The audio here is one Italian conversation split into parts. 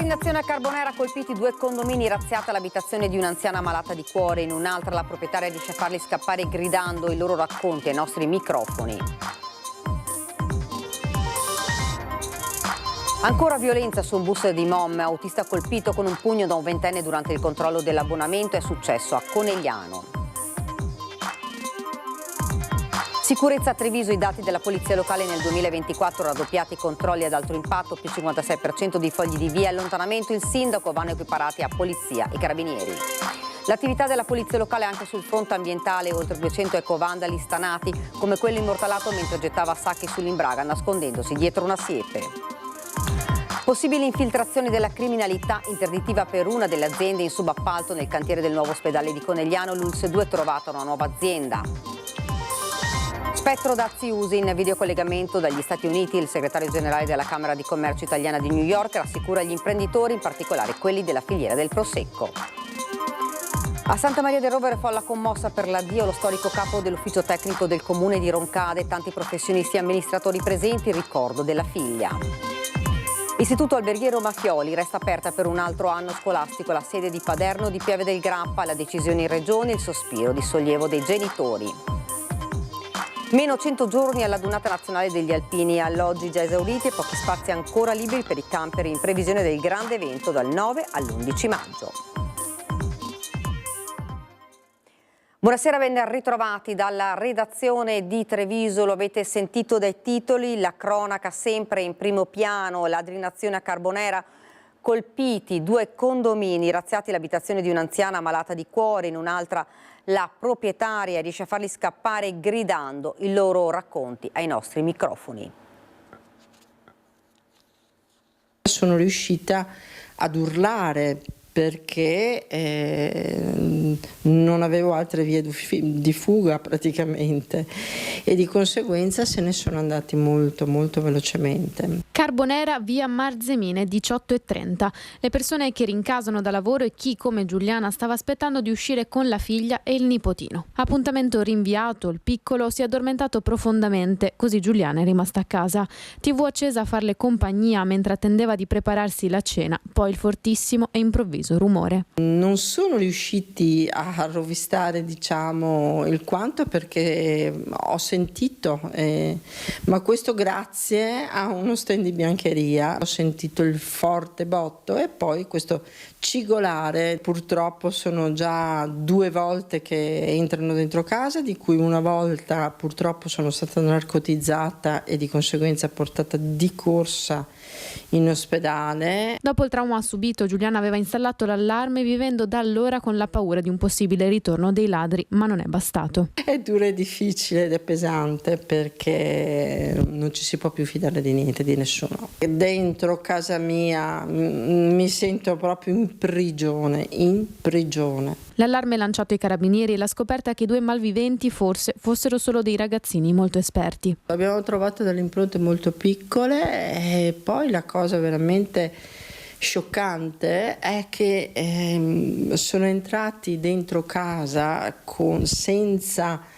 Latrinazione a Carbonera, colpiti 2 condomini, razziata l'abitazione di un'anziana malata di cuore, in un'altra la proprietaria riesce a farli scappare gridando i loro racconti ai nostri microfoni. Ancora violenza su un bus di Mom, autista colpito con un pugno da un ventenne durante il controllo dell'abbonamento, è successo a Conegliano. Sicurezza a Treviso, i dati della polizia locale nel 2024, raddoppiati i controlli ad alto impatto, più 56% di fogli di via, allontanamento, il sindaco, vanno equiparati a polizia e carabinieri. L'attività della polizia locale anche sul fronte ambientale, oltre 200 ecovandali stanati, come quello immortalato mentre gettava sacchi sull'Imbraga nascondendosi dietro una siepe. Possibili infiltrazioni della criminalità, interdittiva per una delle aziende in subappalto nel cantiere del nuovo ospedale di Conegliano, l'ULSS 2 trovata una nuova azienda. Spettro dazi usi in videocollegamento dagli Stati Uniti, il segretario generale della Camera di Commercio italiana di New York rassicura gli imprenditori, in particolare quelli della filiera del prosecco. A Santa Maria del Rovere folla commossa per l'addio allo storico capo dell'ufficio tecnico del comune di Roncade, tanti professionisti e amministratori presenti, il ricordo della figlia. Istituto Alberghiero Mafioli, resta aperta per un altro anno scolastico la sede di Paderno di Pieve del Grappa, la decisione in regione, il sospiro di sollievo dei genitori. Meno 100 giorni alla Dunata Nazionale degli Alpini, alloggi già esauriti e pochi spazi ancora liberi per i camper in previsione del grande evento dal 9 all'11 maggio. Buonasera, ben ritrovati dalla redazione di Treviso, lo avete sentito dai titoli, la cronaca sempre in primo piano, latrinazione a Carbonera, colpiti 2 condomini, razziati l'abitazione di un'anziana malata di cuore, in un'altra la proprietaria riesce a farli scappare gridando i loro racconti ai nostri microfoni. Sono riuscita ad urlare perché non avevo altre vie di fuga praticamente e di conseguenza se ne sono andati molto velocemente. Carbonera, via Marzemine, 18:30. Le persone che rincasano da lavoro e chi come Giuliana stava aspettando di uscire con la figlia e il nipotino. Appuntamento rinviato, il piccolo si è addormentato profondamente, così Giuliana è rimasta a casa. TV accesa a farle compagnia mentre attendeva di prepararsi la cena, poi il fortissimo e improvviso rumore. Non sono riusciti a rovistare il quanto perché ho sentito, ma questo grazie a uno stand di biancheria. Ho sentito il forte botto e poi questo cigolare. Purtroppo sono già 2 volte che entrano dentro casa, di cui una volta purtroppo sono stata narcotizzata e di conseguenza portata di corsa in ospedale. Dopo il trauma subito, Giuliana aveva installato l'allarme vivendo da allora con la paura di un possibile ritorno dei ladri, ma non è bastato. È dura, è difficile ed è pesante perché non ci si può più fidare di niente, di nessuno. Dentro casa mia mi sento proprio in prigione. L'allarme lanciato ai carabinieri e la scoperta che i 2 malviventi forse fossero solo dei ragazzini molto esperti. Abbiamo trovato delle impronte molto piccole e poi la cosa veramente scioccante è che sono entrati dentro casa senza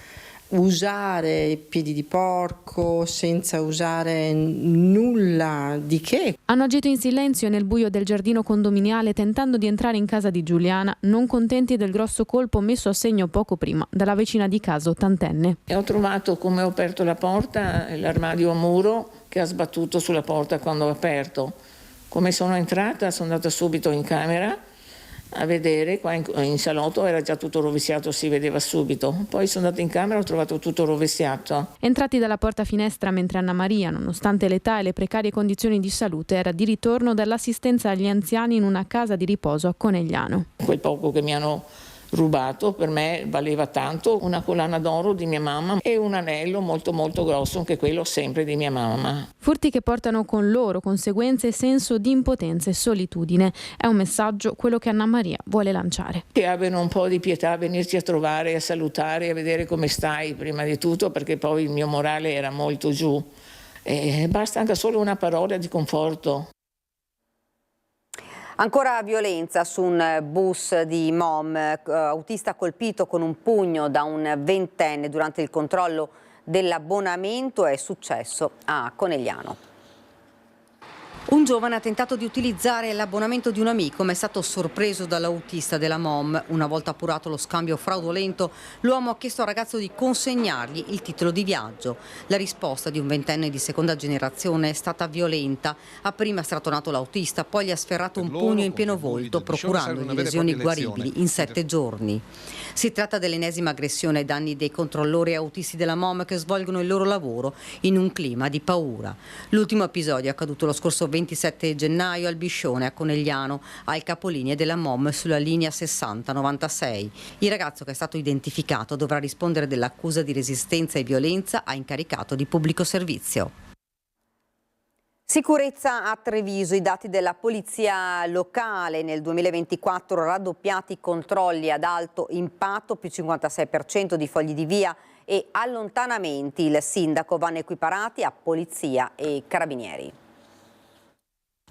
usare piedi di porco, senza usare nulla di che. Hanno agito in silenzio nel buio del giardino condominiale tentando di entrare in casa di Giuliana, non contenti del grosso colpo messo a segno poco prima dalla vicina di casa ottantenne. E ho trovato, come ho aperto la porta, l'armadio a muro che ha sbattuto sulla porta quando ho aperto. Come sono entrata, sono andata subito in camera a vedere, qua in salotto era già tutto rovesciato, si vedeva subito. Poi sono andata in camera e ho trovato tutto rovesciato. Entrati dalla porta finestra mentre Anna Maria, nonostante l'età e le precarie condizioni di salute, era di ritorno dall'assistenza agli anziani in una casa di riposo a Conegliano. Quel poco che mi hanno rubato per me valeva tanto, una collana d'oro di mia mamma e un anello molto grosso, anche quello sempre di mia mamma. Furti che portano con loro conseguenze e senso di impotenza e solitudine. È un messaggio quello che Anna Maria vuole lanciare. Che abbiano un po' di pietà a venirci a trovare, a salutare, a vedere come stai prima di tutto, perché poi il mio morale era molto giù. E basta anche solo una parola di conforto. Ancora violenza su un bus di Mom, autista colpito con un pugno da un ventenne durante il controllo dell'abbonamento, è successo a Conegliano. Un giovane ha tentato di utilizzare l'abbonamento di un amico ma è stato sorpreso dall'autista della MOM. Una volta appurato lo scambio fraudolento, l'uomo ha chiesto al ragazzo di consegnargli il titolo di viaggio. La risposta di un ventenne di seconda generazione è stata violenta. Ha prima strattonato l'autista, poi gli ha sferrato un pugno in pieno volto, procurandogli lesioni guaribili in 7 giorni. Si tratta dell'ennesima aggressione ai danni dei controllori autisti della MOM che svolgono il loro lavoro in un clima di paura. L'ultimo episodio è accaduto lo scorso 27 gennaio al Biscione a Conegliano, al capolinea della MOM sulla linea 6096. Il ragazzo, che è stato identificato, dovrà rispondere dell'accusa di resistenza e violenza a incaricato di pubblico servizio. Sicurezza a Treviso, i dati della polizia locale: nel 2024 raddoppiati i controlli ad alto impatto, più 56% di fogli di via e allontanamenti. Il sindaco: vanno equiparati a polizia e carabinieri.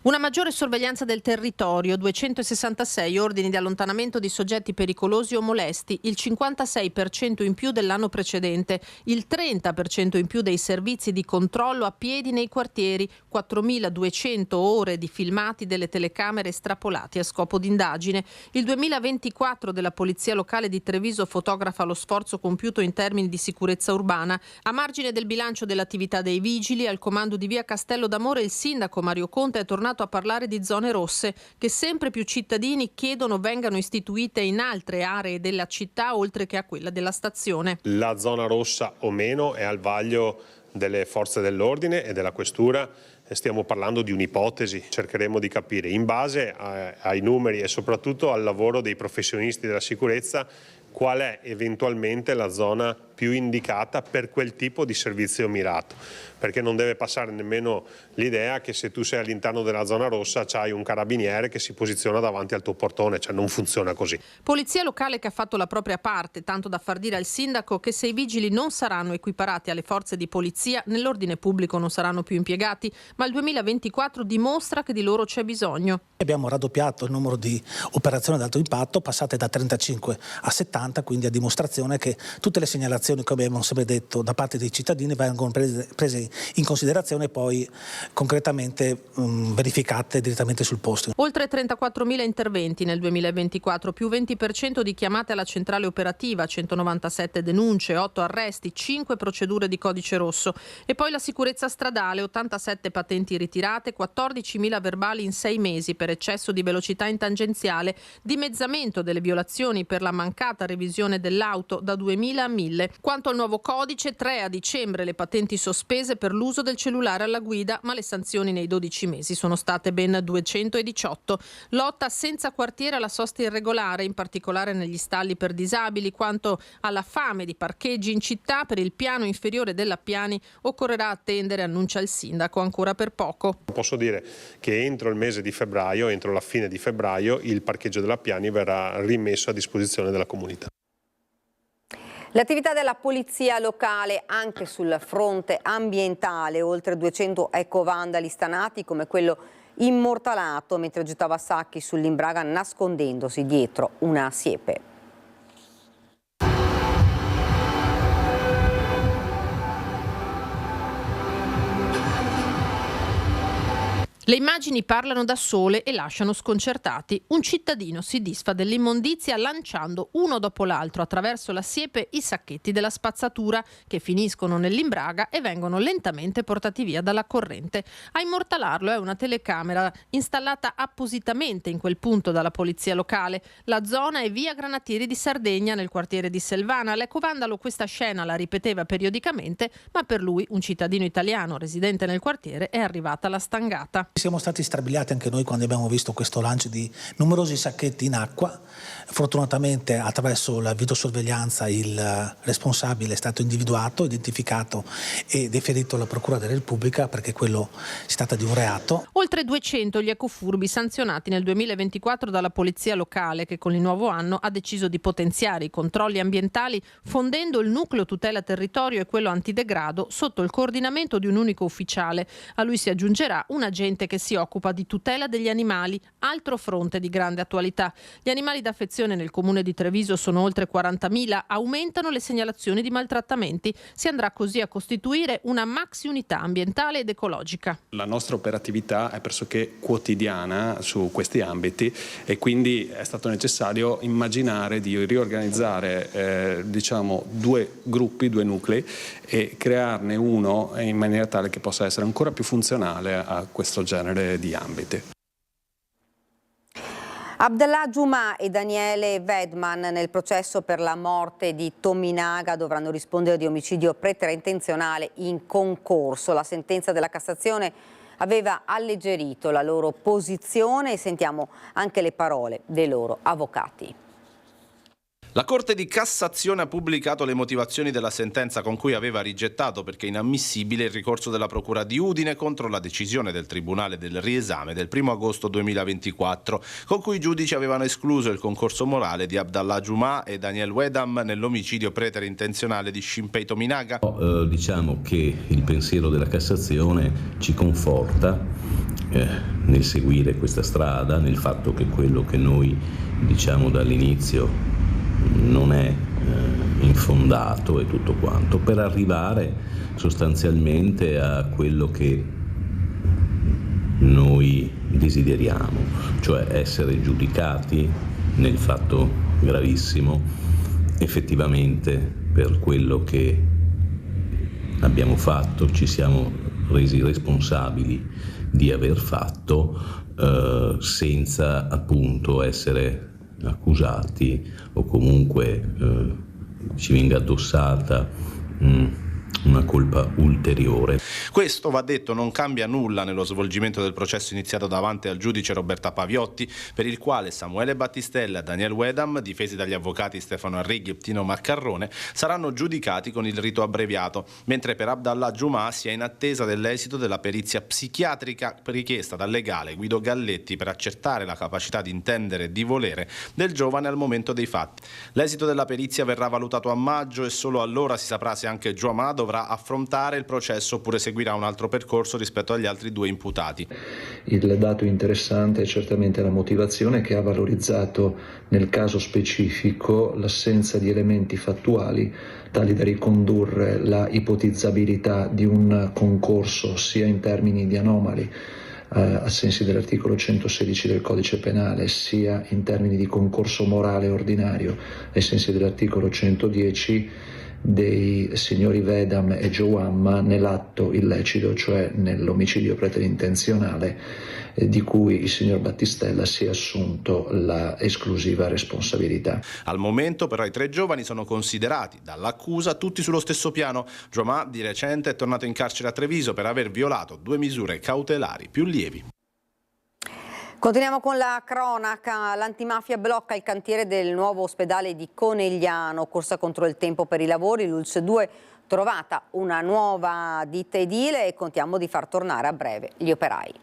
Una maggiore sorveglianza del territorio, 266 ordini di allontanamento di soggetti pericolosi o molesti, il 56% in più dell'anno precedente, il 30% in più dei servizi di controllo a piedi nei quartieri, 4.200 ore di filmati delle telecamere estrapolati a scopo d'indagine. Il 2024 della Polizia Locale di Treviso fotografa lo sforzo compiuto in termini di sicurezza urbana. A margine del bilancio dell'attività dei vigili, al comando di via Castello d'Amore, il sindaco Mario Conte è tornato a parlare di zone rosse che sempre più cittadini chiedono vengano istituite in altre aree della città oltre che a quella della stazione. La zona rossa o meno è al vaglio delle forze dell'ordine e della questura. Stiamo parlando di un'ipotesi, cercheremo di capire in base ai numeri e soprattutto al lavoro dei professionisti della sicurezza qual è eventualmente la zona più indicata per quel tipo di servizio mirato, perché non deve passare nemmeno l'idea che se tu sei all'interno della zona rossa c'hai un carabiniere che si posiziona davanti al tuo portone, cioè non funziona così. Polizia locale che ha fatto la propria parte, tanto da far dire al sindaco che se i vigili non saranno equiparati alle forze di polizia, nell'ordine pubblico non saranno più impiegati, ma il 2024 dimostra che di loro c'è bisogno. Abbiamo raddoppiato il numero di operazioni ad alto impatto, passate da 35 a 70, quindi a dimostrazione che tutte le segnalazioni, come abbiamo sempre detto, da parte dei cittadini vengono prese in considerazione e poi concretamente verificate direttamente sul posto. Oltre 34.000 interventi nel 2024, più 20% di chiamate alla centrale operativa, 197 denunce, 8 arresti, 5 procedure di codice rosso. E poi la sicurezza stradale, 87 patenti ritirate, 14.000 verbali in 6 mesi per eccesso di velocità in tangenziale, dimezzamento delle violazioni per la mancata revisione dell'auto da 2.000 a 1.000. Quanto al nuovo codice, 3 a dicembre le patenti sospese per l'uso del cellulare alla guida, ma le sanzioni nei 12 mesi sono state ben 218. Lotta senza quartiere alla sosta irregolare, in particolare negli stalli per disabili. Quanto alla fame di parcheggi in città, per il piano inferiore dell'Appiani occorrerà attendere, annuncia il sindaco, ancora per poco. Posso dire che entro il mese di febbraio, entro la fine di febbraio, il parcheggio dell'Appiani verrà rimesso a disposizione della comunità. L'attività della polizia locale anche sul fronte ambientale, oltre 200 ecovandali stanati come quello immortalato mentre gettava sacchi sull'Imbraga nascondendosi dietro una siepe. Le immagini parlano da sole e lasciano sconcertati. Un cittadino si disfa dell'immondizia lanciando uno dopo l'altro attraverso la siepe i sacchetti della spazzatura che finiscono nell'Imbraga e vengono lentamente portati via dalla corrente. A immortalarlo è una telecamera installata appositamente in quel punto dalla polizia locale. La zona è via Granatieri di Sardegna, nel quartiere di Selvana. L'ecovandalo questa scena la ripeteva periodicamente, ma per lui, un cittadino italiano residente nel quartiere, è arrivata la stangata. Siamo stati strabiliati anche noi quando abbiamo visto questo lancio di numerosi sacchetti in acqua. Fortunatamente attraverso la videosorveglianza il responsabile è stato individuato, identificato e deferito alla Procura della Repubblica perché quello si tratta di un reato. Oltre 200 gli ecofurbi sanzionati nel 2024 dalla polizia locale che con il nuovo anno ha deciso di potenziare i controlli ambientali fondendo il nucleo tutela territorio e quello antidegrado sotto il coordinamento di un unico ufficiale. A lui si aggiungerà un agente che si occupa di tutela degli animali, altro fronte di grande attualità. Gli animali d'affezione nel comune di Treviso sono oltre 40.000, aumentano le segnalazioni di maltrattamenti. Si andrà così a costituire una maxi unità ambientale ed ecologica. La nostra operatività è pressoché quotidiana su questi ambiti e quindi è stato necessario immaginare di riorganizzare due gruppi, due nuclei e crearne uno in maniera tale che possa essere ancora più funzionale a questo genere di ambiti. Abdallah Juma e Daniele Wedman nel processo per la morte di Tominaga dovranno rispondere di omicidio preterintenzionale in concorso. La sentenza della Cassazione aveva alleggerito la loro posizione e sentiamo anche le parole dei loro avvocati. La Corte di Cassazione ha pubblicato le motivazioni della sentenza con cui aveva rigettato perché inammissibile il ricorso della Procura di Udine contro la decisione del Tribunale del riesame del 1 agosto 2024, con cui i giudici avevano escluso il concorso morale di Abdallah Juma e Daniel Wedam nell'omicidio preterintenzionale di Shinpei Tominaga. Diciamo che il pensiero della Cassazione ci conforta nel seguire questa strada, nel fatto che quello che noi diciamo dall'inizio non è infondato e tutto quanto, per arrivare sostanzialmente a quello che noi desideriamo, cioè essere giudicati nel fatto gravissimo effettivamente per quello che abbiamo fatto, ci siamo resi responsabili di aver fatto senza appunto essere accusati o comunque ci venga addossata una colpa ulteriore. Questo, va detto, non cambia nulla nello svolgimento del processo iniziato davanti al giudice Roberta Paviotti, per il quale Samuele Battistella e Daniel Wedam, difesi dagli avvocati Stefano Arrighi e Tino Maccarrone, saranno giudicati con il rito abbreviato, mentre per Abdallah Juma si è in attesa dell'esito della perizia psichiatrica richiesta dal legale Guido Galletti per accertare la capacità di intendere e di volere del giovane al momento dei fatti. L'esito della perizia verrà valutato a maggio e solo allora si saprà se anche Juma dovrà affrontare il processo oppure seguirà un altro percorso rispetto agli altri due imputati. Il dato interessante è certamente la motivazione che ha valorizzato nel caso specifico l'assenza di elementi fattuali tali da ricondurre la ipotizzabilità di un concorso sia in termini di anomali a sensi dell'articolo 116 del Codice Penale, sia in termini di concorso morale ordinario ai sensi dell'articolo 110 dei signori Wedam e Jowam nell'atto illecito, cioè nell'omicidio preterintenzionale di cui il signor Battistella si è assunto la esclusiva responsabilità. Al momento però i tre giovani sono considerati dall'accusa tutti sullo stesso piano. Joma di recente è tornato in carcere a Treviso per aver violato 2 misure cautelari più lievi. Continuiamo con la cronaca. L'antimafia blocca il cantiere del nuovo ospedale di Conegliano. Corsa contro il tempo per i lavori. L'ULSS 2 trovata una nuova ditta edile e contiamo di far tornare a breve gli operai.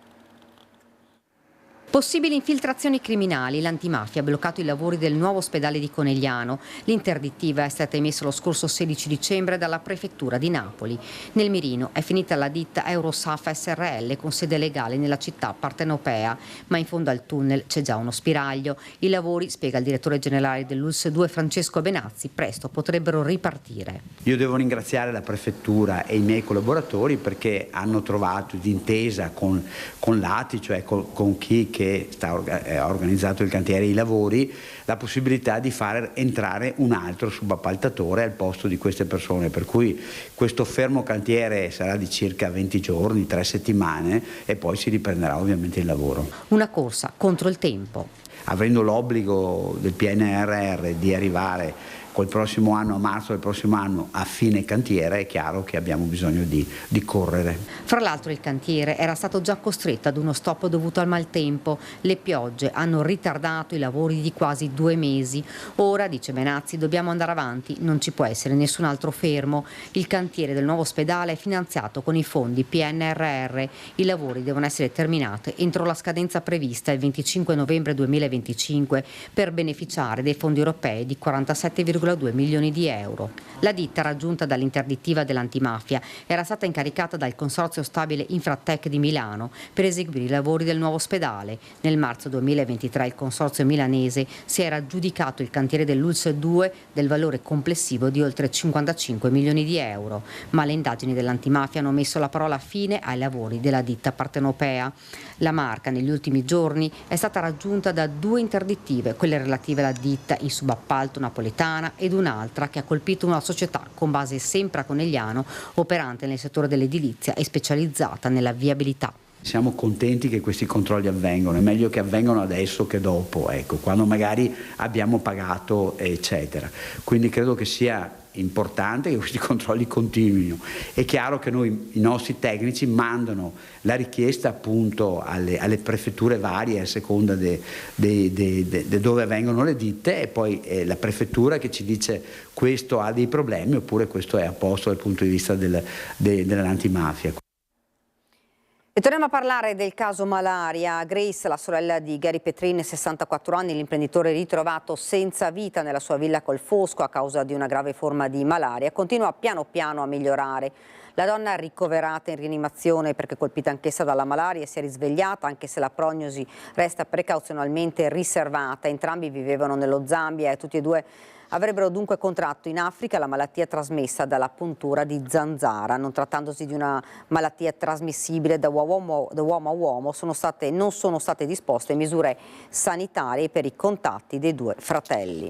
Possibili infiltrazioni criminali. L'antimafia ha bloccato i lavori del nuovo ospedale di Conegliano. L'interdittiva è stata emessa lo scorso 16 dicembre dalla prefettura di Napoli. Nel mirino è finita la ditta Eurosaf SRL con sede legale nella città partenopea, ma in fondo al tunnel c'è già uno spiraglio. I lavori, spiega il direttore generale dell'ULSS 2 Francesco Benazzi, presto potrebbero ripartire. Io devo ringraziare la prefettura e i miei collaboratori perché hanno trovato d'intesa con l'ATI, cioè con chi che ha organizzato il cantiere e i lavori, la possibilità di far entrare un altro subappaltatore al posto di queste persone, per cui questo fermo cantiere sarà di circa 20 giorni, 3 settimane e poi si riprenderà ovviamente il lavoro. Una corsa contro il tempo. Avendo l'obbligo del PNRR di arrivare col prossimo anno, a marzo del prossimo anno, a fine cantiere, è chiaro che abbiamo bisogno di correre. Fra l'altro il cantiere era stato già costretto ad uno stop dovuto al maltempo. Le piogge hanno ritardato i lavori di quasi 2 mesi. Ora, dice Benazzi, dobbiamo andare avanti, non ci può essere nessun altro fermo. Il cantiere del nuovo ospedale è finanziato con i fondi PNRR. I lavori devono essere terminati entro la scadenza prevista il 25 novembre 2025 per beneficiare dei fondi europei di 47,5 2,2 milioni di euro. La ditta, raggiunta dall'interdittiva dell'antimafia, era stata incaricata dal Consorzio Stabile Infratech di Milano per eseguire i lavori del nuovo ospedale. Nel marzo 2023 il Consorzio milanese si era aggiudicato il cantiere dell'ULSS 2 del valore complessivo di oltre 55 milioni di euro, ma le indagini dell'antimafia hanno messo la parola fine ai lavori della ditta partenopea. La Marca negli ultimi giorni è stata raggiunta da 2 interdittive, quelle relative alla ditta in subappalto napoletana ed un'altra che ha colpito una società con base sempre a Conegliano, operante nel settore dell'edilizia e specializzata nella viabilità. Siamo contenti che questi controlli avvengano, è meglio che avvengano adesso che dopo, ecco, quando magari abbiamo pagato, eccetera. Quindi credo che sia importante che questi controlli continuino. È chiaro che noi, i nostri tecnici mandano la richiesta appunto alle prefetture varie a seconda di dove avvengono le ditte, e poi è la prefettura che ci dice questo ha dei problemi oppure questo è a posto dal punto di vista dell'antimafia. E torniamo a parlare del caso malaria. Grace, la sorella di Gary Petrin, 64 anni, l'imprenditore ritrovato senza vita nella sua villa col Fosco a causa di una grave forma di malaria, continua piano piano a migliorare. La donna, ricoverata in rianimazione perché colpita anch'essa dalla malaria, si è risvegliata anche se la prognosi resta precauzionalmente riservata. Entrambi vivevano nello Zambia e tutti e due avrebbero dunque contratto in Africa la malattia trasmessa dalla puntura di zanzara. Non trattandosi di una malattia trasmissibile da uomo a uomo, non sono state disposte misure sanitarie per i contatti dei 2 fratelli.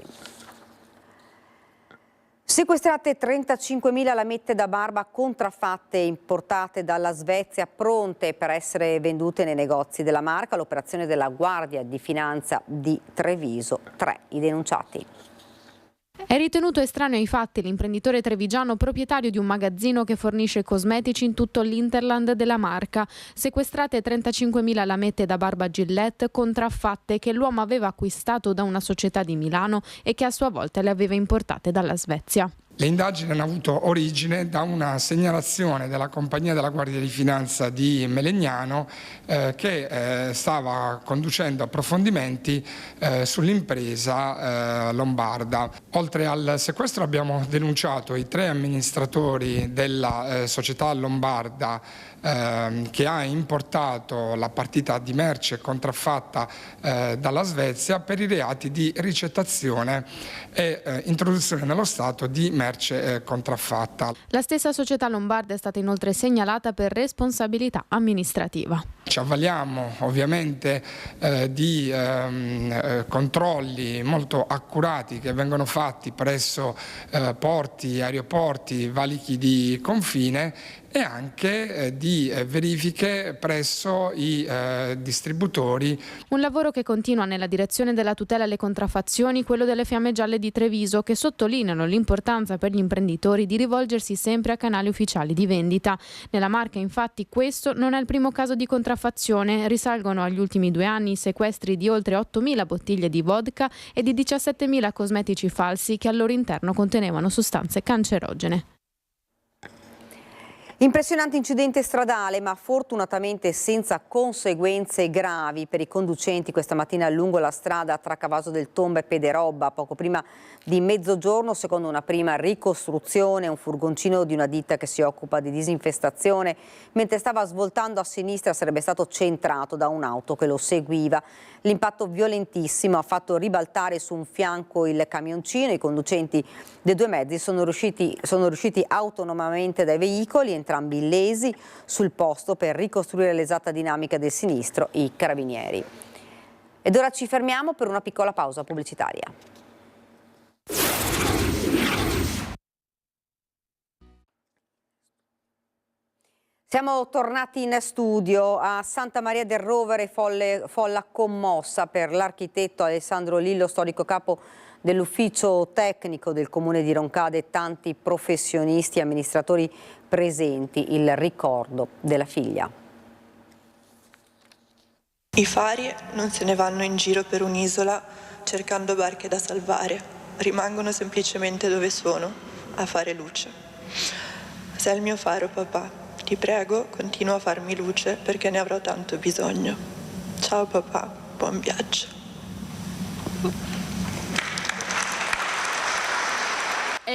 Sequestrate 35.000 lamette da barba contraffatte importate dalla Svezia, pronte per essere vendute nei negozi della Marca. L'operazione della Guardia di Finanza di Treviso. 3 i denunciati. È ritenuto estraneo ai fatti l'imprenditore trevigiano proprietario di un magazzino che fornisce cosmetici in tutto l'Interland della Marca. Sequestrate 35.000 lamette da barba Gillette contraffatte che l'uomo aveva acquistato da una società di Milano e che a sua volta le aveva importate dalla Svezia. Le indagini hanno avuto origine da una segnalazione della compagnia della Guardia di Finanza di Melegnano che stava conducendo approfondimenti sull'impresa lombarda. Oltre al sequestro abbiamo denunciato i 3 amministratori della società lombarda che ha importato la partita di merce contraffatta dalla Svezia per i reati di ricettazione e introduzione nello Stato di merce contraffatta. La stessa società lombarda è stata inoltre segnalata per responsabilità amministrativa. Ci avvaliamo ovviamente di controlli molto accurati che vengono fatti presso porti, aeroporti, valichi di confine e anche di verifiche presso i distributori. Un lavoro che continua nella direzione della tutela alle contraffazioni, quello delle Fiamme Gialle di Treviso, che sottolineano l'importanza per gli imprenditori di rivolgersi sempre a canali ufficiali di vendita. Nella Marca, infatti, questo non è il primo caso di contraffazione. Risalgono agli ultimi 2 anni i sequestri di oltre 8.000 bottiglie di vodka e di 17.000 cosmetici falsi che al loro interno contenevano sostanze cancerogene. Impressionante incidente stradale, ma fortunatamente senza conseguenze gravi per i conducenti questa mattina lungo la strada tra Cavaso del Tomba e Pederobba, poco prima di mezzogiorno. Secondo una prima ricostruzione, un furgoncino di una ditta che si occupa di disinfestazione, mentre stava svoltando a sinistra, sarebbe stato centrato da un'auto che lo seguiva. L'impatto violentissimo ha fatto ribaltare su un fianco il camioncino. I conducenti dei 2 mezzi sono riusciti autonomamente dai veicoli, entrambi illesi. Sul posto, per ricostruire l'esatta dinamica del sinistro, i carabinieri. Ed ora ci fermiamo per una piccola pausa pubblicitaria. Siamo tornati in studio. A Santa Maria del Rovere, folla commossa per l'architetto Alessandro Lillo, storico capo dell'ufficio tecnico del comune di Roncade e tanti professionisti e amministratori presenti. Il ricordo della figlia. I fari non se ne vanno in giro per un'isola cercando barche da salvare, rimangono semplicemente dove sono, a fare luce. Sei il mio faro, papà. Ti prego, continua a farmi luce perché ne avrò tanto bisogno. Ciao papà, buon viaggio.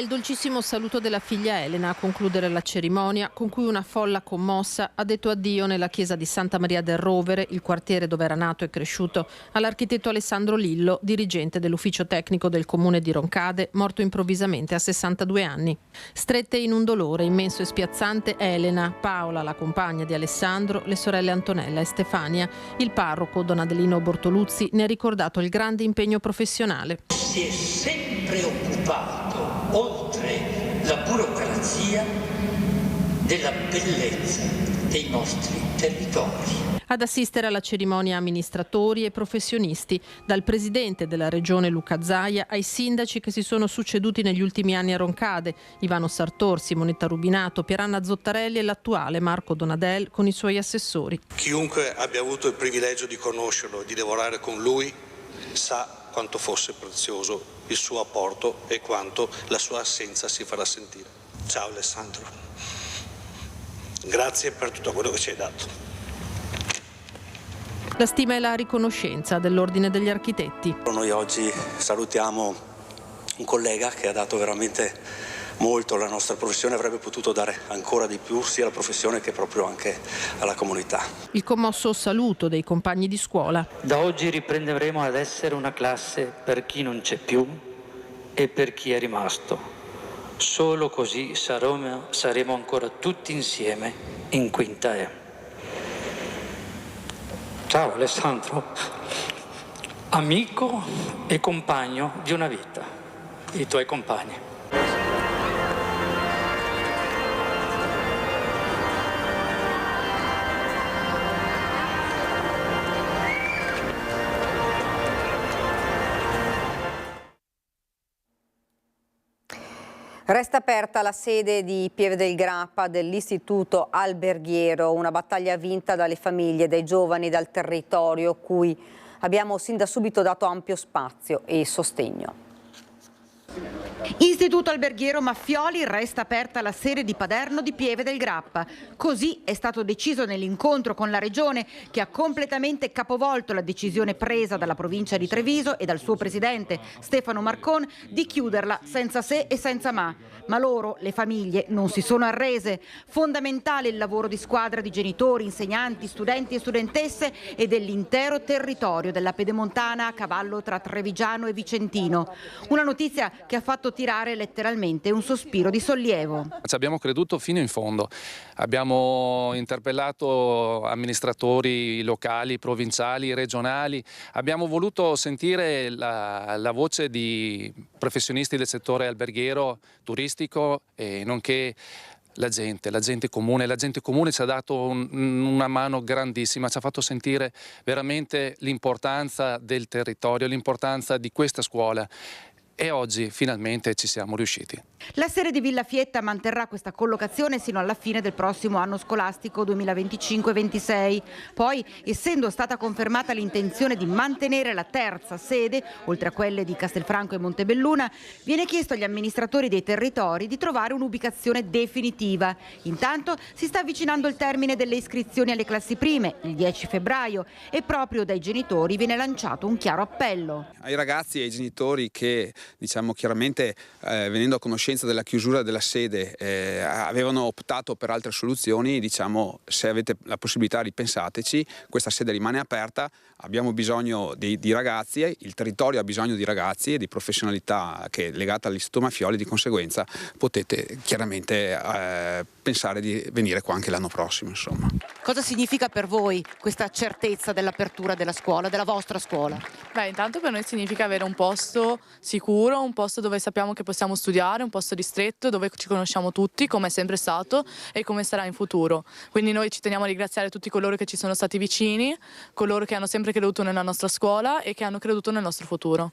il dolcissimo saluto della figlia Elena a concludere la cerimonia, con cui una folla commossa ha detto addio nella chiesa di Santa Maria del Rovere, il quartiere dove era nato e cresciuto, all'architetto Alessandro Lillo, dirigente dell'ufficio tecnico del comune di Roncade, morto improvvisamente a 62 anni. Strette in un dolore immenso e spiazzante Elena, Paola, la compagna di Alessandro, le sorelle Antonella e Stefania. Il parroco Don Adelino Bortoluzzi ne ha ricordato il grande impegno professionale. Si è sempre occupato, oltre la burocrazia, della bellezza dei nostri territori. Ad assistere alla cerimonia amministratori e professionisti, dal presidente della regione Luca Zaia ai sindaci che si sono succeduti negli ultimi anni a Roncade, Ivano Sartor, Simonetta Rubinato, Pieranna Zottarelli e l'attuale Marco Donadel con i suoi assessori. Chiunque abbia avuto il privilegio di conoscerlo e di lavorare con lui sa quanto fosse prezioso il suo apporto e quanto la sua assenza si farà sentire. Ciao Alessandro, grazie per tutto quello che ci hai dato. La stima e la riconoscenza dell'Ordine degli Architetti. Noi oggi salutiamo un collega che ha dato veramente molto alla nostra professione, avrebbe potuto dare ancora di più sia alla professione che proprio anche alla comunità. Il commosso saluto dei compagni di scuola. Da oggi riprenderemo ad essere una classe per chi non c'è più e per chi è rimasto. Solo così saremo ancora tutti insieme in quinta E. Ciao Alessandro, amico e compagno di una vita, i tuoi compagni. Resta aperta la sede di Pieve del Grappa dell'Istituto Alberghiero, una battaglia vinta dalle famiglie, dai giovani, dal territorio, cui abbiamo sin da subito dato ampio spazio e sostegno. Istituto Alberghiero Maffioli, resta aperta la sede di Paderno di Pieve del Grappa. Così è stato deciso nell'incontro con la Regione, che ha completamente capovolto la decisione presa dalla provincia di Treviso e dal suo presidente Stefano Marcon di chiuderla senza se e senza ma. Ma loro, le famiglie, non si sono arrese. Fondamentale il lavoro di squadra di genitori, insegnanti, studenti e studentesse e dell'intero territorio della Pedemontana a cavallo tra Trevigiano e Vicentino. Una notizia che ha fatto tirare letteralmente un sospiro di sollievo. Ci abbiamo creduto fino in fondo, abbiamo interpellato amministratori locali, provinciali, regionali, abbiamo voluto sentire la voce di professionisti del settore alberghiero, turistico e nonché la gente comune ci ha dato una mano grandissima, ci ha fatto sentire veramente l'importanza del territorio, l'importanza di questa scuola. E oggi finalmente ci siamo riusciti. La sede di Villa Fietta manterrà questa collocazione sino alla fine del prossimo anno scolastico 2025-26. Poi, essendo stata confermata l'intenzione di mantenere la terza sede, oltre a quelle di Castelfranco e Montebelluna, viene chiesto agli amministratori dei territori di trovare un'ubicazione definitiva. Intanto si sta avvicinando il termine delle iscrizioni alle classi prime, il 10 febbraio, e proprio dai genitori viene lanciato un chiaro appello. Ai ragazzi e ai genitori che chiaramente venendo a conoscenza della chiusura della sede avevano optato per altre soluzioni, se avete la possibilità ripensateci, questa sede rimane aperta, abbiamo bisogno di ragazzi, il territorio ha bisogno di ragazzi e di professionalità che è legata all'Istituto Maffioli, di conseguenza potete chiaramente pensare di venire qua anche l'anno prossimo. Insomma. Cosa significa per voi questa certezza dell'apertura della scuola, della vostra scuola? Beh, intanto per noi significa avere un posto sicuro, un posto dove sappiamo che possiamo studiare, un posto ristretto, dove ci conosciamo tutti, come è sempre stato e come sarà in futuro. Quindi noi ci teniamo a ringraziare tutti coloro che ci sono stati vicini, coloro che hanno sempre creduto nella nostra scuola e che hanno creduto nel nostro futuro.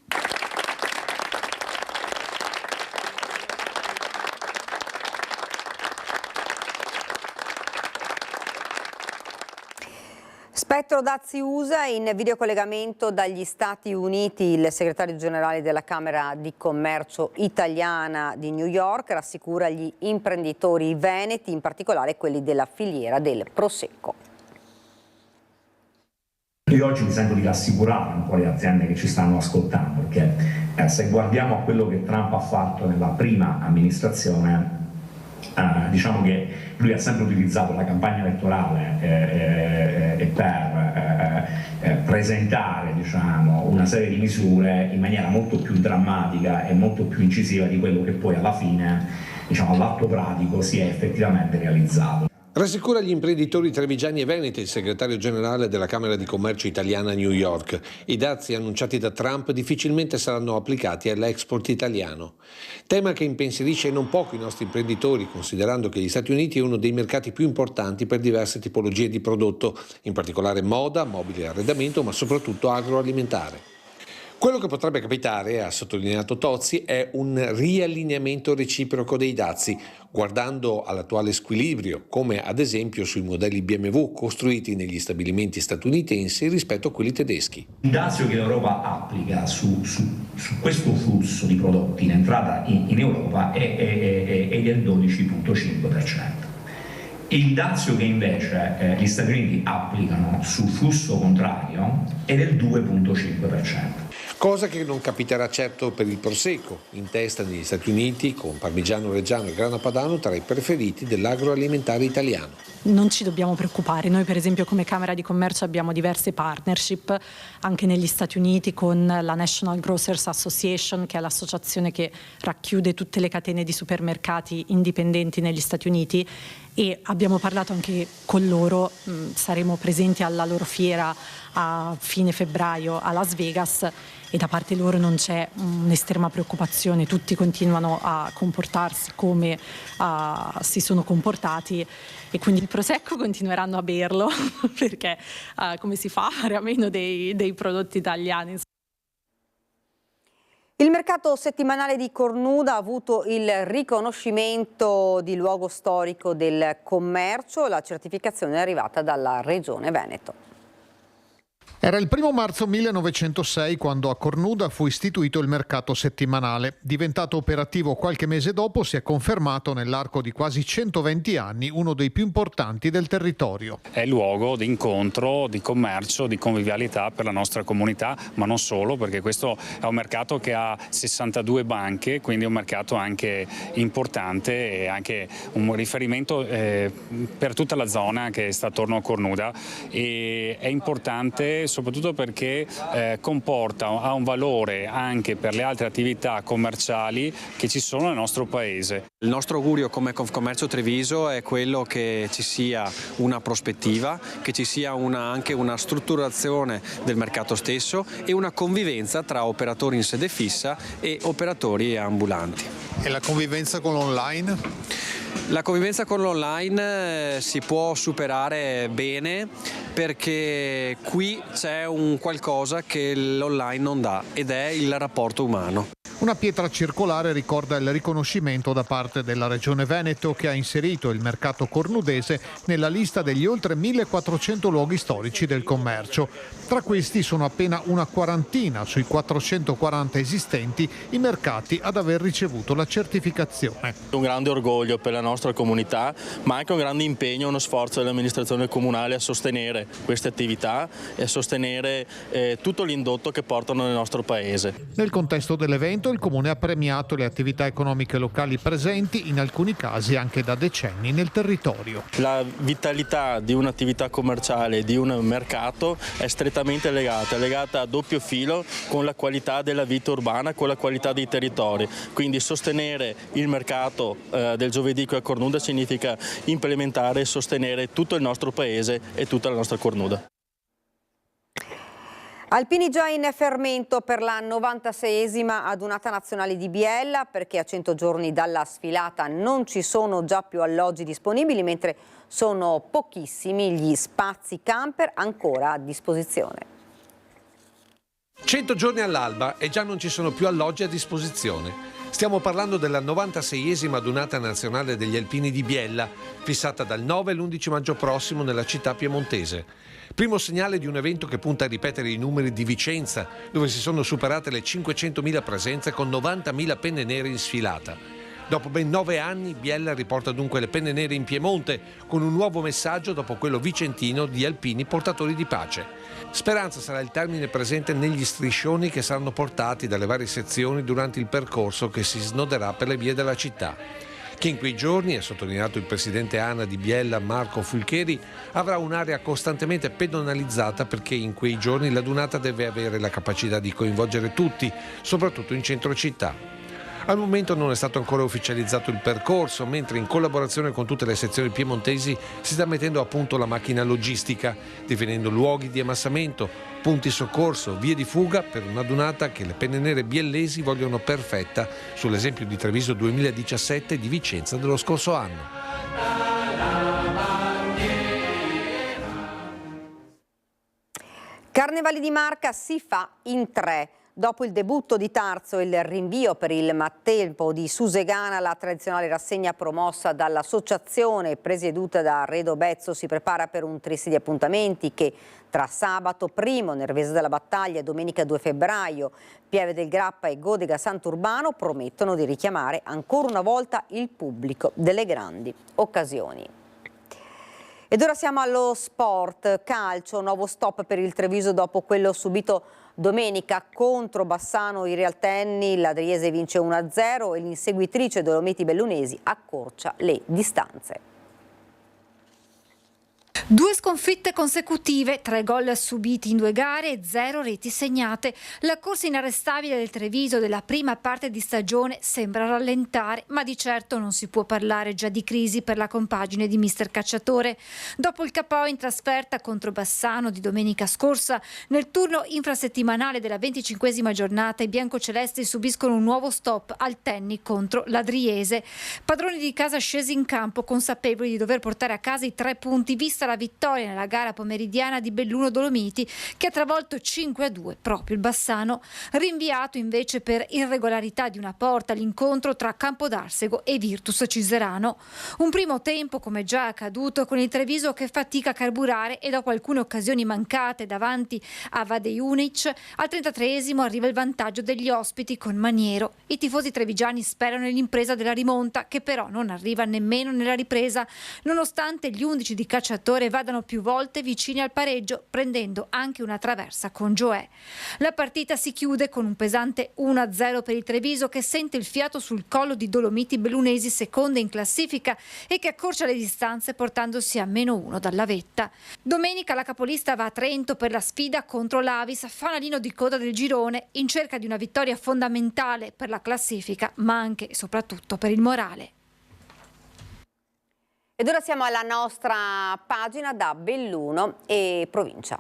Spettro dazi USA in videocollegamento dagli Stati Uniti. Il segretario generale della Camera di Commercio italiana di New York rassicura gli imprenditori veneti, in particolare quelli della filiera del Prosecco. Io oggi mi sento di rassicurare un po' le aziende che ci stanno ascoltando, perché Se guardiamo a quello che Trump ha fatto nella prima amministrazione, diciamo che lui ha sempre utilizzato la campagna elettorale per presentare, diciamo, una serie di misure in maniera molto più drammatica e molto più incisiva di quello che poi alla fine, diciamo, all'atto pratico si è effettivamente realizzato. Rassicura gli imprenditori trevigiani e veneti il segretario generale della Camera di Commercio italiana a New York. I dazi annunciati da Trump difficilmente saranno applicati all'export italiano. Tema che impensierisce non poco i nostri imprenditori, considerando che gli Stati Uniti è uno dei mercati più importanti per diverse tipologie di prodotto, in particolare moda, mobile e arredamento, ma soprattutto agroalimentare. Quello che potrebbe capitare, ha sottolineato Tozzi, è un riallineamento reciproco dei dazi, guardando all'attuale squilibrio, come ad esempio sui modelli BMW costruiti negli stabilimenti statunitensi rispetto a quelli tedeschi. Il dazio che l'Europa applica su questo flusso di prodotti in entrata in Europa è del 12,5%. Il dazio che invece gli Stati Uniti applicano sul flusso contrario è del 2,5%. Cosa che non capiterà certo per il Prosecco, in testa negli Stati Uniti con Parmigiano Reggiano e Grana Padano tra i preferiti dell'agroalimentare italiano. Non ci dobbiamo preoccupare, noi per esempio come Camera di Commercio abbiamo diverse partnership anche negli Stati Uniti con la National Grocers Association, che è l'associazione che racchiude tutte le catene di supermercati indipendenti negli Stati Uniti, e abbiamo parlato anche con loro, saremo presenti alla loro fiera a fine febbraio a Las Vegas e da parte loro non c'è un'estrema preoccupazione, tutti continuano a comportarsi come si sono comportati e quindi il Prosecco continueranno a berlo perché come si fa a fare a meno dei prodotti italiani. Il mercato settimanale di Cornuda ha avuto il riconoscimento di luogo storico del commercio. La certificazione è arrivata dalla Regione Veneto. Era il 1 marzo 1906 quando a Cornuda fu istituito il mercato settimanale. Diventato operativo qualche mese dopo, si è confermato nell'arco di quasi 120 anni uno dei più importanti del territorio. È luogo di incontro, di commercio, di convivialità per la nostra comunità, ma non solo, perché questo è un mercato che ha 62 banche, quindi è un mercato anche importante e anche un riferimento per tutta la zona che sta attorno a Cornuda, e è importante soprattutto perché ha un valore anche per le altre attività commerciali che ci sono nel nostro paese. Il nostro augurio come Confcommercio Treviso è quello che ci sia una prospettiva, che ci sia anche una strutturazione del mercato stesso e una convivenza tra operatori in sede fissa e operatori ambulanti. E la convivenza con l'online? La convivenza con l'online si può superare bene perché qui c'è un qualcosa che l'online non dà ed è il rapporto umano. Una pietra circolare ricorda il riconoscimento da parte della Regione Veneto, che ha inserito il mercato cornudese nella lista degli oltre 1400 luoghi storici del commercio. Tra questi sono appena una quarantina sui 440 esistenti i mercati ad aver ricevuto la certificazione. Un grande orgoglio per la nostra comunità, ma anche un grande impegno e uno sforzo dell'amministrazione comunale a sostenere queste attività e a sostenere tutto l'indotto che portano nel nostro paese. Nel contesto dell'evento il Comune ha premiato le attività economiche locali presenti, in alcuni casi anche da decenni, nel territorio. La vitalità di un'attività commerciale, di un mercato, è strettamente legata a doppio filo con la qualità della vita urbana, con la qualità dei territori. Quindi sostenere il mercato del giovedì qui a Cornuda significa implementare e sostenere tutto il nostro paese e tutta la nostra Cornuda. Alpini già in fermento per la 96esima adunata nazionale di Biella, perché a 100 giorni dalla sfilata non ci sono già più alloggi disponibili, mentre sono pochissimi gli spazi camper ancora a disposizione. 100 giorni all'alba e già non ci sono più alloggi a disposizione. Stiamo parlando della 96esima adunata nazionale degli Alpini di Biella, fissata dal 9 all'11 maggio prossimo nella città piemontese. Primo segnale di un evento che punta a ripetere i numeri di Vicenza, dove si sono superate le 500.000 presenze con 90.000 penne nere in sfilata. Dopo ben 9 anni, Biella riporta dunque le penne nere in Piemonte, con un nuovo messaggio dopo quello vicentino di alpini portatori di pace. Speranza sarà il termine presente negli striscioni che saranno portati dalle varie sezioni durante il percorso che si snoderà per le vie della città. Che in quei giorni, ha sottolineato il presidente ANA di Biella Marco Fulcheri, avrà un'area costantemente pedonalizzata perché in quei giorni la dunata deve avere la capacità di coinvolgere tutti, soprattutto in centro città. Al momento non è stato ancora ufficializzato il percorso, mentre in collaborazione con tutte le sezioni piemontesi si sta mettendo a punto la macchina logistica, definendo luoghi di ammassamento, punti soccorso, vie di fuga per una dunata che le penne nere biellesi vogliono perfetta, sull'esempio di Treviso 2017 e di Vicenza dello scorso anno. Carnevali di Marca si fa in 3. Dopo il debutto di Tarzo e il rinvio per il maltempo di Susegana, la tradizionale rassegna promossa dall'associazione presieduta da Redo Bezzo si prepara per un trissi di appuntamenti che tra sabato 1 Nervesa della Battaglia e domenica 2 febbraio Pieve del Grappa e Godega Sant'Urbano promettono di richiamare ancora una volta il pubblico delle grandi occasioni. Ed ora siamo allo sport, calcio, nuovo stop per il Treviso dopo quello subito domenica contro Bassano i Realtenni, l'Adriese vince 1-0 e l'inseguitrice Dolomiti Bellunesi accorcia le distanze. 2 sconfitte consecutive, 3 gol subiti in 2 gare e 0 reti segnate. La corsa inarrestabile del Treviso della prima parte di stagione sembra rallentare, ma di certo non si può parlare già di crisi per la compagine di mister Cacciatore. Dopo il KO in trasferta contro Bassano di domenica scorsa, nel turno infrasettimanale della 25esima giornata i biancocelesti subiscono un nuovo stop al Tenni contro l'Adriese. Padroni di casa scesi in campo consapevoli di dover portare a casa i 3 punti vista la vittoria nella gara pomeridiana di Belluno Dolomiti che ha travolto 5-2 proprio il Bassano. Rinviato invece per irregolarità di una porta l'incontro tra Campodarsego e Virtus Ciserano. Un primo tempo come già accaduto con il Treviso che fatica a carburare e dopo alcune occasioni mancate davanti a Vadejunic al 33esimo arriva il vantaggio degli ospiti con Maniero. I tifosi trevigiani sperano nell'impresa della rimonta che però non arriva nemmeno nella ripresa nonostante gli 11 di Cacciatore vadano più volte vicini al pareggio, prendendo anche una traversa con Gioè. La partita si chiude con un pesante 1-0 per il Treviso che sente il fiato sul collo di Dolomiti Bellunesi, seconda in classifica e che accorcia le distanze portandosi a -1 dalla vetta. Domenica la capolista va a Trento per la sfida contro l'Avis, fanalino di coda del girone, in cerca di una vittoria fondamentale per la classifica, ma anche e soprattutto per il morale. Ed ora siamo alla nostra pagina da Belluno e provincia.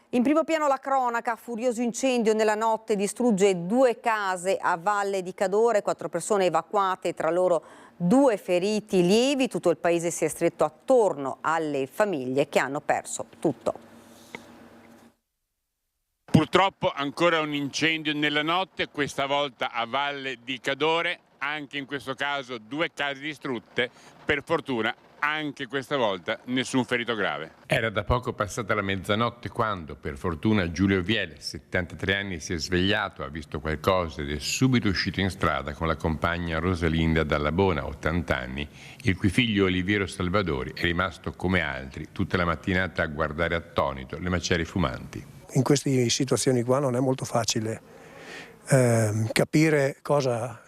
In primo piano la cronaca, furioso incendio nella notte distrugge 2 case a Valle di Cadore, 4 persone evacuate, tra loro 2 feriti lievi. Tutto il paese si è stretto attorno alle famiglie che hanno perso tutto. Purtroppo ancora un incendio nella notte, questa volta a Valle di Cadore, anche in questo caso 2 case distrutte, per fortuna anche questa volta nessun ferito grave. Era da poco passata la mezzanotte quando, per fortuna, Giulio Viele, 73 anni, si è svegliato, ha visto qualcosa ed è subito uscito in strada con la compagna Rosalinda Dallabona, 80 anni, il cui figlio Oliviero Salvadori è rimasto come altri tutta la mattinata a guardare attonito le macerie fumanti. In queste situazioni qua non è molto facile capire cosa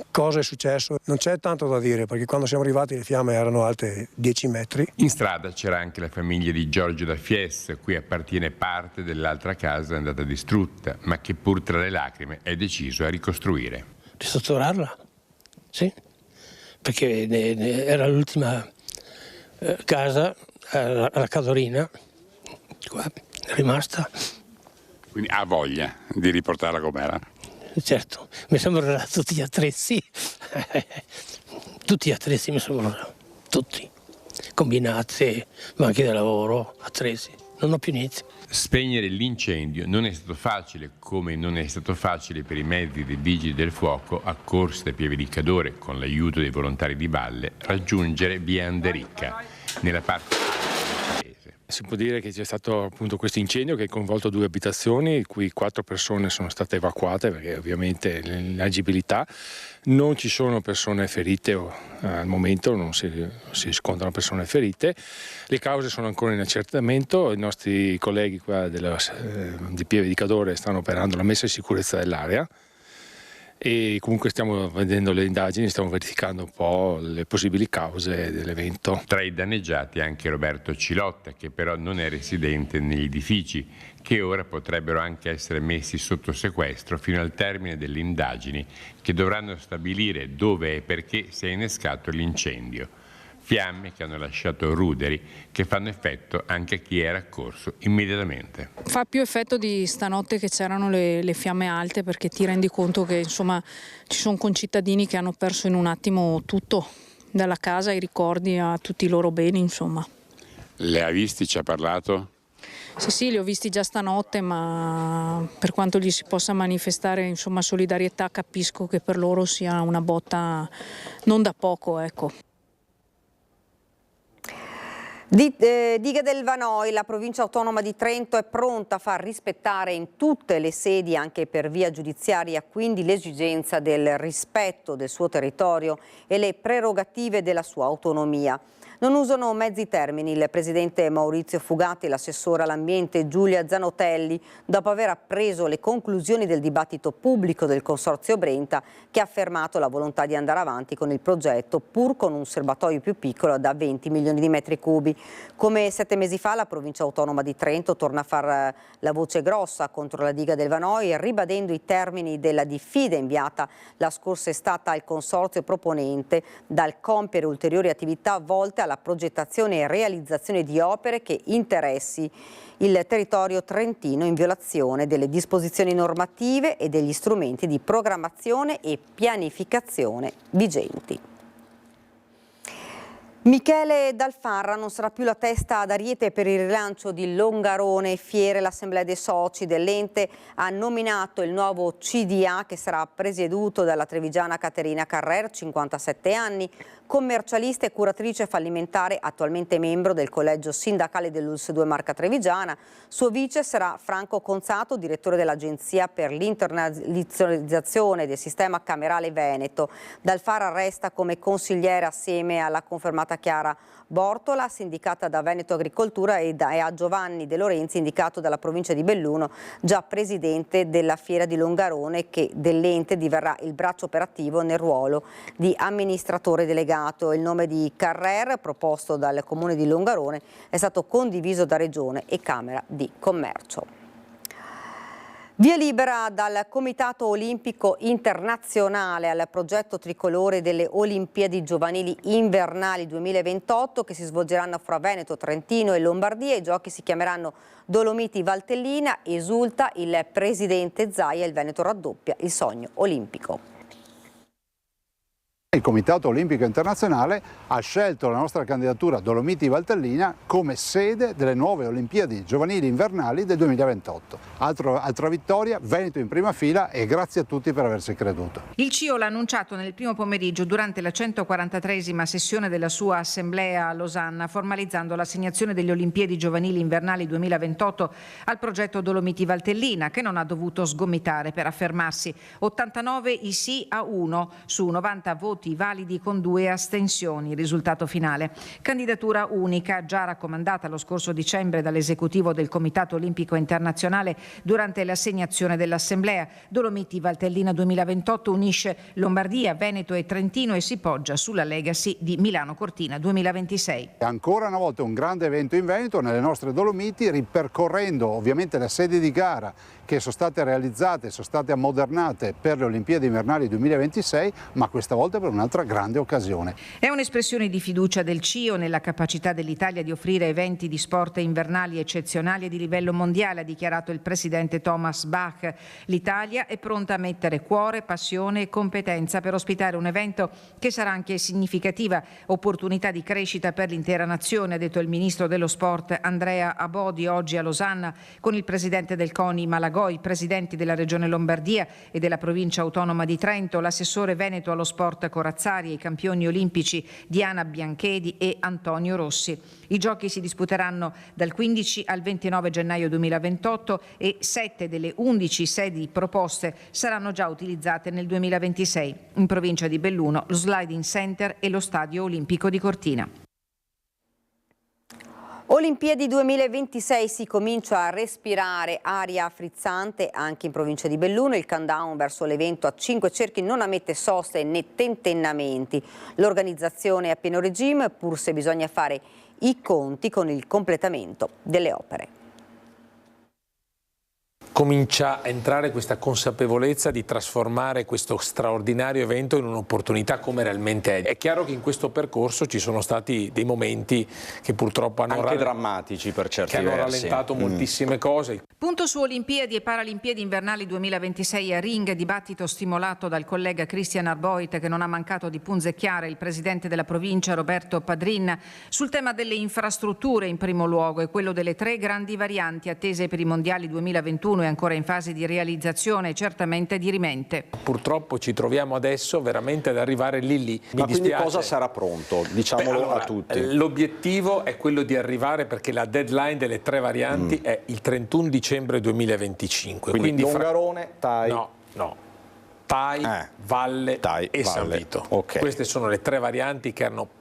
è successo. Non c'è tanto da dire perché quando siamo arrivati le fiamme erano alte 10 metri. In strada c'era anche la famiglia di Giorgio da Fies, a cui appartiene parte dell'altra casa andata distrutta, ma che pur tra le lacrime è deciso a ricostruire. Ristrutturarla, sì, perché era l'ultima casa, la Cadorina, qua. È rimasta. Quindi ha voglia di riportarla com'era? Certo, mi sembrano tutti gli attrezzi, tutti gli attrezzi mi sembrano, tutti, combinate, banchi da lavoro, attrezzi, non ho più niente. Spegnere l'incendio non è stato facile, come non è stato facile per i mezzi dei vigili del fuoco accorsi da Pieve di Cadore con l'aiuto dei volontari di Valle raggiungere via Andericca, nella parte del paese. Si può dire che c'è stato appunto questo incendio che ha coinvolto 2 abitazioni, in cui 4 persone sono state evacuate perché ovviamente l'inagibilità. Non ci sono persone ferite, al momento non si riscontrano persone ferite. Le cause sono ancora in accertamento, i nostri colleghi qua di Pieve di Cadore stanno operando la messa in sicurezza dell'area. E comunque stiamo vedendo le indagini, stiamo verificando un po' le possibili cause dell'evento. Tra i danneggiati anche Roberto Cilotta, che però non è residente negli edifici, che ora potrebbero anche essere messi sotto sequestro fino al termine delle indagini che dovranno stabilire dove e perché si è innescato l'incendio. Fiamme che hanno lasciato ruderi che fanno effetto anche a chi era accorso immediatamente. Fa più effetto di stanotte che c'erano le fiamme alte, perché ti rendi conto che insomma ci sono concittadini che hanno perso in un attimo tutto, dalla casa ai ricordi a tutti i loro beni, insomma. Le ha visti, ci ha parlato? Sì, li ho visti già stanotte, ma per quanto gli si possa manifestare insomma solidarietà, capisco che per loro sia una botta non da poco, ecco. Diga del Vanoi, la provincia autonoma di Trento è pronta a far rispettare in tutte le sedi, anche per via giudiziaria, quindi l'esigenza del rispetto del suo territorio e le prerogative della sua autonomia. Non usano mezzi termini il presidente Maurizio Fugatti e l'assessora all'ambiente Giulia Zanotelli, dopo aver appreso le conclusioni del dibattito pubblico del Consorzio Brenta, che ha affermato la volontà di andare avanti con il progetto, pur con un serbatoio più piccolo da 20 milioni di metri cubi. Come 7 mesi fa, la provincia autonoma di Trento torna a far la voce grossa contro la diga del Vanoi, ribadendo i termini della diffida inviata la scorsa estate al consorzio proponente, dal compiere ulteriori attività volte alla progettazione e realizzazione di opere che interessi il territorio trentino in violazione delle disposizioni normative e degli strumenti di programmazione e pianificazione vigenti. Michele Dalfarra non sarà più la testa d'ariete per il rilancio di Longarone Fiere. L'Assemblea dei soci dell'ente ha nominato il nuovo CDA, che sarà presieduto dalla trevigiana Caterina Carrer, 57 anni, commercialista e curatrice fallimentare, attualmente membro del collegio sindacale dell'ULSS 2 Marca Trevigiana. Suo vice sarà Franco Conzato, direttore dell'Agenzia per l'internazionalizzazione del sistema camerale veneto. Dalfarra resta come consigliere assieme alla confermata Chiara Bortola, sindicata da Veneto Agricoltura, e a Giovanni De Lorenzi, indicato dalla provincia di Belluno, già presidente della Fiera di Longarone, che dell'ente diverrà il braccio operativo nel ruolo di amministratore delegato. Il nome di Carrer, proposto dal comune di Longarone, è stato condiviso da Regione e Camera di Commercio. Via libera dal Comitato Olimpico Internazionale al progetto tricolore delle Olimpiadi Giovanili Invernali 2028, che si svolgeranno fra Veneto, Trentino e Lombardia. I giochi si chiameranno Dolomiti Valtellina. Esulta il presidente Zaia, il Veneto raddoppia il sogno olimpico. Il Comitato Olimpico Internazionale ha scelto la nostra candidatura Dolomiti Valtellina come sede delle nuove Olimpiadi Giovanili Invernali del 2028. Altra vittoria, Veneto in prima fila, e grazie a tutti per averci creduto. Il CIO l'ha annunciato nel primo pomeriggio durante la 143esima sessione della sua assemblea a Losanna, formalizzando l'assegnazione delle Olimpiadi Giovanili Invernali 2028 al progetto Dolomiti Valtellina, che non ha dovuto sgomitare per affermarsi. 89 i sì a 1 su 90 voti validi con 2 astensioni. Risultato finale: candidatura unica, già raccomandata lo scorso dicembre dall'esecutivo del Comitato Olimpico Internazionale durante l'assegnazione dell'Assemblea. Dolomiti Valtellina 2028 unisce Lombardia, Veneto e Trentino e si poggia sulla legacy di Milano Cortina 2026. Ancora una volta un grande evento in Veneto, nelle nostre Dolomiti, ripercorrendo ovviamente le sedi di gara che sono state realizzate, sono state ammodernate per le Olimpiadi Invernali 2026, ma questa volta per un'altra grande occasione. È un'espressione di fiducia del CIO nella capacità dell'Italia di offrire eventi di sport invernali eccezionali e di livello mondiale, ha dichiarato il presidente Thomas Bach. L'Italia è pronta a mettere cuore, passione e competenza per ospitare un evento che sarà anche significativa opportunità di crescita per l'intera nazione, ha detto il ministro dello sport Andrea Abodi oggi a Losanna con il presidente del CONI Malagò, i presidenti della regione Lombardia e della provincia autonoma di Trento, l'assessore veneto allo sport Corazzari e i campioni olimpici Diana Bianchedi e Antonio Rossi. I giochi si disputeranno dal 15 al 29 gennaio 2028 e 7 delle 11 sedi proposte saranno già utilizzate nel 2026. In provincia di Belluno lo Sliding Center e lo Stadio Olimpico di Cortina. Olimpiadi 2026, si comincia a respirare aria frizzante anche in provincia di Belluno. Il countdown verso l'evento a 5 cerchi non ammette soste né tentennamenti. L'organizzazione è a pieno regime, pur se bisogna fare i conti con il completamento delle opere. Comincia a entrare questa consapevolezza di trasformare questo straordinario evento in un'opportunità come realmente è. È chiaro che in questo percorso ci sono stati dei momenti che purtroppo hanno anche drammatici per certi versi, rallentato moltissime cose. Punto su Olimpiadi e Paralimpiadi invernali 2026 a Ring, dibattito stimolato dal collega Christian Arboit, che non ha mancato di punzecchiare il presidente della provincia Roberto Padrin sul tema delle infrastrutture in primo luogo e quello delle 3 grandi varianti attese per i mondiali 2021 e ancora in fase di realizzazione, certamente dirimente. Purtroppo ci troviamo adesso veramente ad arrivare lì. Ma quindi cosa sarà pronto? Diciamolo a tutti. L'obiettivo è quello di arrivare, perché la deadline delle 3 varianti è il 31 dicembre 2025. Quindi Longarone, Tai... No. Tai, Valle e San Vito. Okay. Queste sono le 3 varianti che erano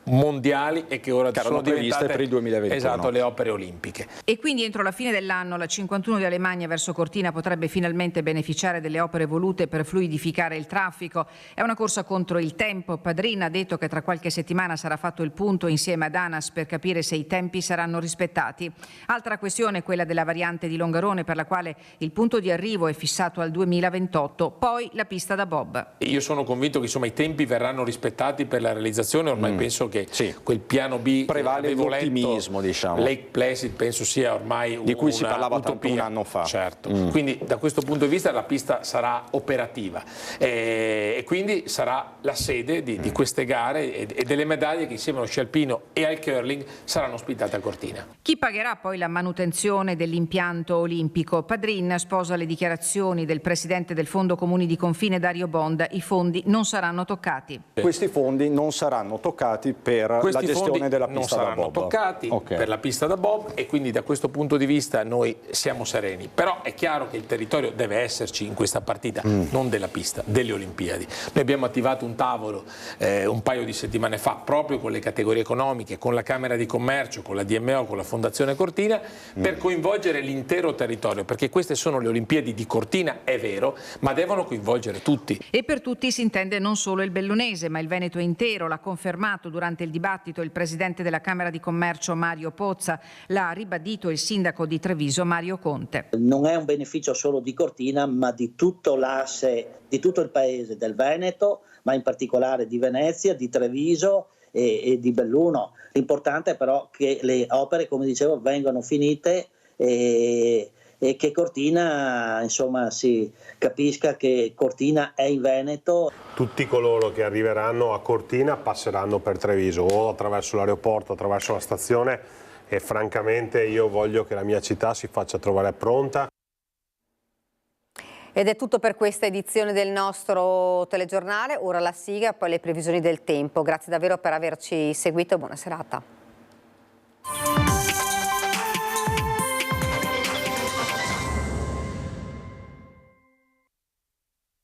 mondiali e che ora sono previste diventate per il 2021. Esatto, le opere olimpiche. E quindi entro la fine dell'anno la 51 di Alemagna verso Cortina potrebbe finalmente beneficiare delle opere volute per fluidificare il traffico. È una corsa contro il tempo. Padrin ha detto che tra qualche settimana sarà fatto il punto insieme ad ANAS per capire se i tempi saranno rispettati. Altra questione è quella della variante di Longarone, per la quale il punto di arrivo è fissato al 2028, poi la pista da bob. Io sono convinto che i tempi verranno rispettati per la realizzazione. Ormai penso che quel piano B prevale l'ottimismo, diciamo. Lake Placid penso sia ormai di cui si parlava tanto un anno fa. Certo. Quindi da questo punto di vista la pista sarà operativa e quindi sarà la sede di queste gare e delle medaglie che insieme allo sci alpino e al curling saranno ospitate a Cortina. Chi pagherà poi la manutenzione dell'impianto olimpico? Padrin sposa le dichiarazioni del presidente del Fondo Comuni di Confine Dario Bond: i fondi non saranno toccati. Questi fondi non saranno toccati per la gestione della pista da bob. Non saranno toccati per la pista da bob e quindi da questo punto di vista noi siamo sereni. Però è chiaro che il territorio deve esserci in questa partita, non della pista, delle Olimpiadi. Noi abbiamo attivato un tavolo un paio di settimane fa proprio con le categorie economiche, con la Camera di Commercio, con la DMO, con la Fondazione Cortina, per coinvolgere l'intero territorio, perché queste sono le Olimpiadi di Cortina, è vero, ma devono coinvolgere tutti. E per tutti si intende non solo il bellunese, ma il Veneto intero. L'ha confermato durante il dibattito il presidente della Camera di Commercio Mario Pozza, l'ha ribadito il sindaco di Treviso Mario Conte. Non è un beneficio solo di Cortina, ma di tutto l'asse, di tutto il paese del Veneto, ma in particolare di Venezia, di Treviso e di Belluno. L'importante è però che le opere, come dicevo, vengano finite e che Cortina, insomma, si capisca che Cortina è in Veneto. Tutti coloro che arriveranno a Cortina passeranno per Treviso o attraverso l'aeroporto, attraverso la stazione, e francamente io voglio che la mia città si faccia trovare pronta. Ed è tutto per questa edizione del nostro telegiornale. Ora la sigla, poi le previsioni del tempo. Grazie davvero per averci seguito e buona serata.